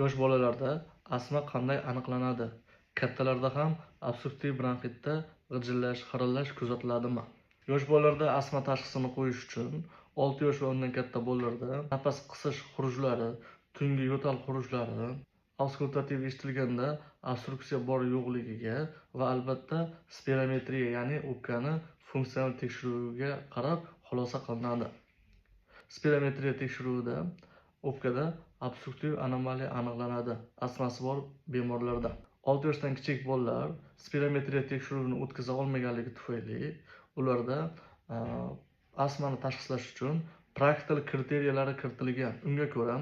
Yosh bolalarda astma qanday aniqlanadi? Kattalarda ham obstruktiv bronxitda g'irchillash, xirillash kuzatiladimi? Yosh bolalarda astma tashxisini qo'yish uchun 6 yosh va undan katta bolalarda nafas qisish xurujlari, tungi yo'tal xurujlari, avskultativ eshitilganda obstruksiya bor yo'qligiga va albatta spirometriya, ya'ni o'pkani funksional tekshiruviga qarab xulosa qilinadi. Spirometriya tekshiruvida o'pkada obstruktiv anomaliya aniqlanadi astmasi bor bemorlarda. 6 yoshdan kichik bolalar spirometriya tekshiruvini o'tkaza olmaganligi tufayli ularda astmani tashxislash uchun praktikal kriteriyalar kiritilgan. Unga ko'ra,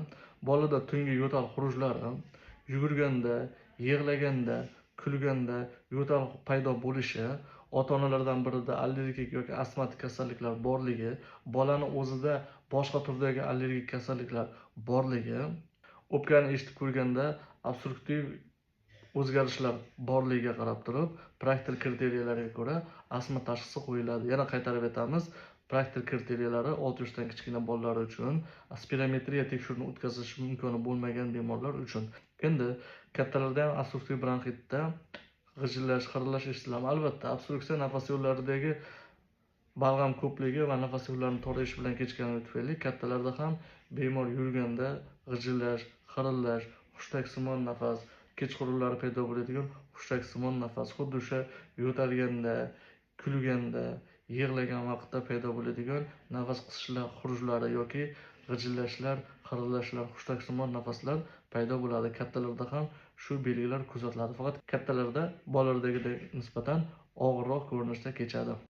bolada tungi yo'tal xurujlari, yugurganda, yig'laganda, kulganda yo'tal paydo bo'lishi, ota-onalardan birida allergik yoki astmatik kasalliklar borligi, bolani o'zida boshqa turdagi allergik kasalliklar borligi, o'pkani eshitib ko'rganda obstruktiv o'zgarishlar borligiga qarab turib, praktikal kriteriyalarga ko'ra astma tashxisi qo'yiladi. Yana qaytarib aytamiz, praktikal kriteriyalar 6 yoshdan kichkina bolalar uchun, spirometriya tekshiruvini o'tkazish imkoni bo'lmagan bemorlar uchun. Endi kattalarda ham obstruktiv bronxitda g'irchillash, xirillash eshitiladi. Albatta, obstruksiya nafas yo'llaridagi balg'am ko'pligi va nafas yo'llarini torayish bilan kechgani tufayli kattalarda ham bemor yurganda g'irchillash, xirillash, hushtaksimon nafas, kechqurunlari paydo bo'ladigan hushtaksimon nafas, xuddi o'sha yo'talganda, kulganda, yig'lagan vaqtda paydo bo'ladigan nafas qisishlar, xurujlari yoki g'irchillashlar, xirillashlar, hushtaksimon nafaslar paydo bo'ladi. Kattalarda ham shu belgilar kuzatiladi. Faqat kattalarda bolalardagidek nisbatan og'irroq ko'rinishda kechadi.